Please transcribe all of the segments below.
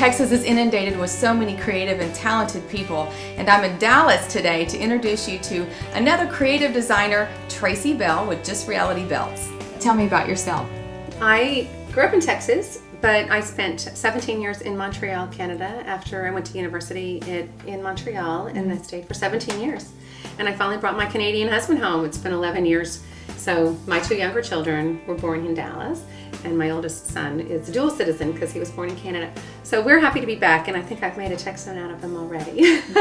Texas is inundated with so many creative and talented people, and I'm in Dallas today to introduce you to another creative designer, Tracy Bell with Just Reality Belts. Tell me about yourself. I grew up in Texas, but I spent 17 years in Montreal, Canada, after I went to university in Montreal, and I stayed for 17 years. And I finally brought my Canadian husband home. It's been 11 years. So my two younger children were born in Dallas, and my oldest son is a dual citizen because he was born in Canada. So we're happy to be back, and I think I've made a Texan out of them already. Good.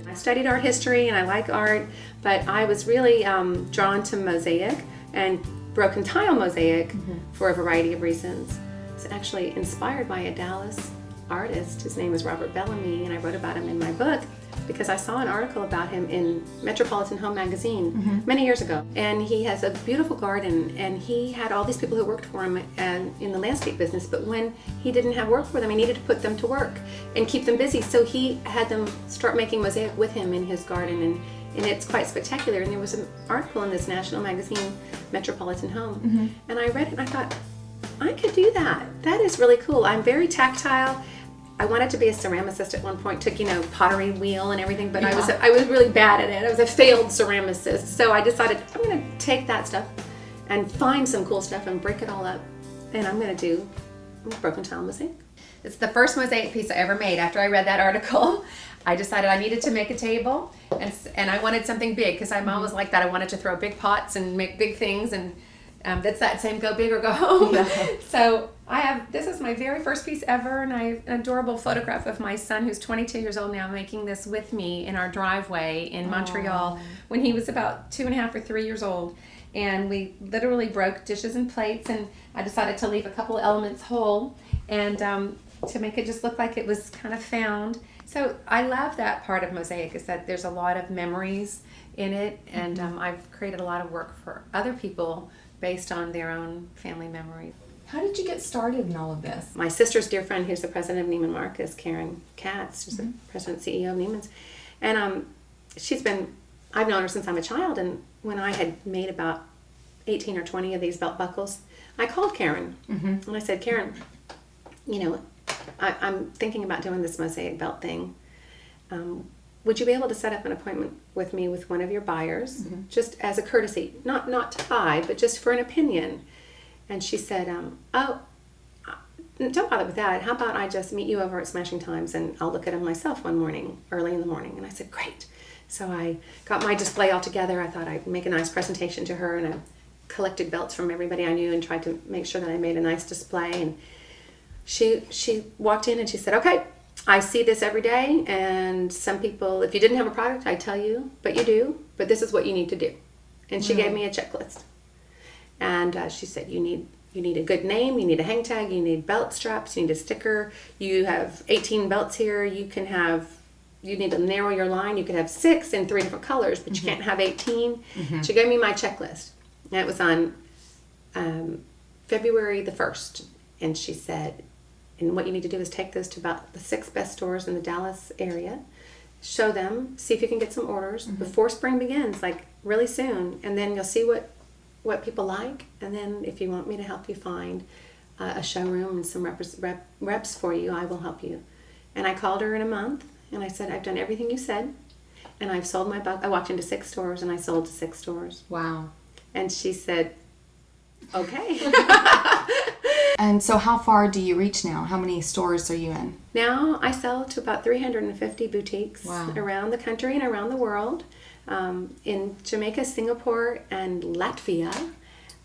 I studied art history, and I like art, but I was really drawn to mosaic and broken tile mosaic for a variety of reasons. It's actually inspired by a Dallas artist. His name is Robert Bellamy, and I wrote about him in my book because I saw an article about him in Metropolitan Home magazine many years ago. And he has a beautiful garden, and he had all these people who worked for him in the landscape business, but when he didn't have work for them, he needed to put them to work and keep them busy. So he had them start making mosaic with him in his garden, and it's quite spectacular. And there was an article in this national magazine, Metropolitan Home, and I read it and I thought, I could do that. That is really cool. I'm very tactile. I wanted to be a ceramicist at one point, took, pottery wheel and everything, but I was really bad at it. I was a failed ceramicist. So I decided I'm going to take that stuff and find some cool stuff and break it all up. And I'm going to do broken tile mosaic. It's the first mosaic piece I ever made. After I read that article, I decided I needed to make a table, and I wanted something big because I'm always like that. I wanted to throw big pots and make big things, and that's that same go big or go home. Yeah. So this is my very first piece ever, and I have an adorable photograph of my son, who's 22 years old now, making this with me in our driveway in Montreal when he was about 2.5 or 3 years old. And we literally broke dishes and plates, and I decided to leave a couple of elements whole and to make it just look like it was kind of found. So I love that part of mosaic, is that there's a lot of memories in it, and I've created a lot of work for other people based on their own family memories. How did you get started in all of this? My sister's dear friend, who's the president of Neiman Marcus, Karen Katz, she's the president and CEO of Neiman's, and I've known her since I'm a child, and when I had made about 18 or 20 of these belt buckles, I called Karen, and I said, Karen, I'm thinking about doing this mosaic belt thing. Would you be able to set up an appointment with me with one of your buyers, just as a courtesy, not to buy, but just for an opinion? And she said, oh, don't bother with that. How about I just meet you over at Smashing Times, and I'll look at them myself one morning, early in the morning. And I said, great. So I got my display all together. I thought I'd make a nice presentation to her, and I collected belts from everybody I knew and tried to make sure that I made a nice display. And she walked in and she said, okay, I see this every day, and some people, if you didn't have a product, I'd tell you, but you do, but this is what you need to do. And she gave me a checklist. And she said, you need a good name, you need a hang tag, you need belt straps, you need a sticker, you have 18 belts here, you need to narrow your line, you could have 6 in 3 different colors, but you can't have 18. She gave me my checklist. And it was on February the 1st, and she said, and what you need to do is take this to about the 6 best stores in the Dallas area, show them, see if you can get some orders before spring begins, like really soon, and then you'll see what people like, and then if you want me to help you find a showroom and some reps for you, I will help you. And I called her in a month, and I said, I've done everything you said, and I've sold my buck. I walked into 6 stores, and I sold to 6 stores. Wow. And she said, okay. And so how far do you reach now? How many stores are you in? Now I sell to about 350 boutiques around the country and around the world, in Jamaica, Singapore, and Latvia.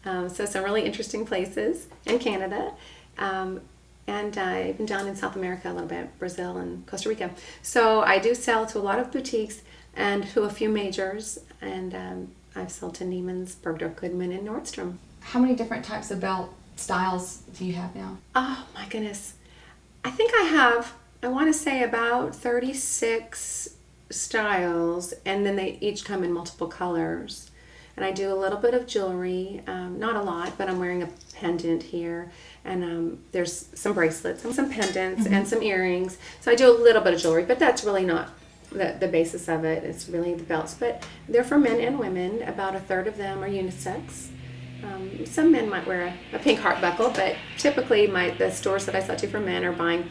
So some really interesting places in Canada. And I've been down in South America a little bit, Brazil and Costa Rica. So I do sell to a lot of boutiques and to a few majors. And I've sold to Neiman's, Bergdorf Goodman, and Nordstrom. How many different types of belt styles do you have now? Oh my goodness. I think I want to say about 36 styles, and then they each come in multiple colors. And I do a little bit of jewelry, not a lot, but I'm wearing a pendant here, and there's some bracelets and some pendants and some earrings. So I do a little bit of jewelry, but that's really not the basis of it. It's really the belts, but they're for men and women. About a third of them are unisex. Some men might wear a pink heart buckle, but typically the stores that I sell to for men are buying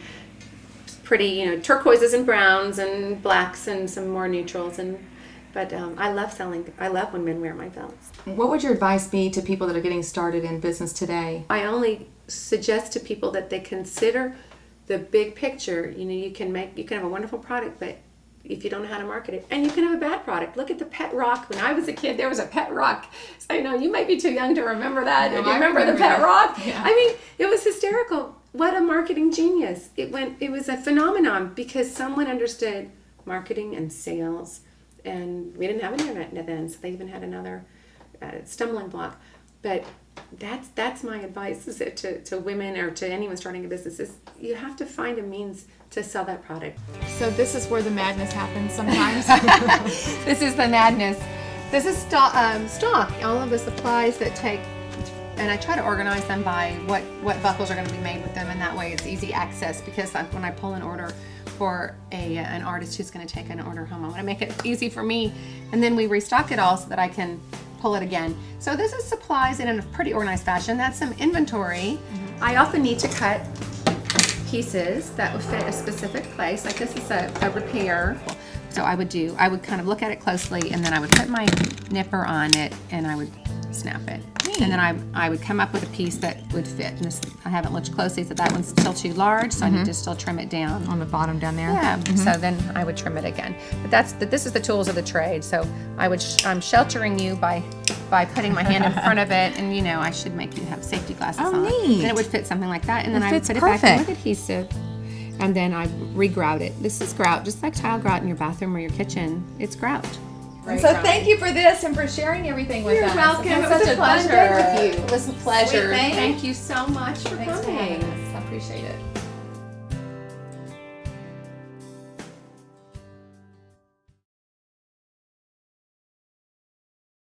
pretty, turquoises and browns and blacks and some more neutrals. But I love selling. I love when men wear my belts. What would your advice be to people that are getting started in business today? I only suggest to people that they consider the big picture. You can have a wonderful product, but if you don't know how to market it, and you can have a bad product. Look at the pet rock. When I was a kid, there was a pet rock. So you might be too young to remember that. No, Do you I remember the remember pet that. rock? Yeah. I mean, it was hysterical. What a marketing genius. It was a phenomenon because someone understood marketing and sales, and we didn't have an internet then, so they even had another stumbling block. But that's my advice is to women or to anyone starting a business is you have to find a means to sell that product. So this is where the madness happens sometimes. This is the madness. This is stock. All of the supplies that take, and I try to organize them by what buckles are going to be made with them, and that way it's easy access. Because when I pull an order for an artist who's going to take an order home, I want to make it easy for me, and then we restock it all so that I can pull it again. So this is supplies in a pretty organized fashion. That's some inventory. Mm-hmm. I often need to cut pieces that would fit a specific place. Like this is a repair. So I would kind of look at it closely, and then I would put my nipper on it and I would snap it. And then I would come up with a piece that would fit. And this, I haven't looked closely, so that one's still too large, so I need to still trim it down. On the bottom down there? Yeah, so then I would trim it again. But this is the tools of the trade. So I'm sheltering you by putting my hand in front of it, and I should make you have safety glasses on. Neat. And it would fit something like that. And then I would fits put it back in perfect. with adhesive. And then I re-grout it. This is grout, just like tile grout in your bathroom or your kitchen. It's grout. And so thank you for this and for sharing everything with us. You're welcome. It's It was such a a fun pleasure. day with you. It was a pleasure. Thank you so much for Thanks for coming. having us. I appreciate it.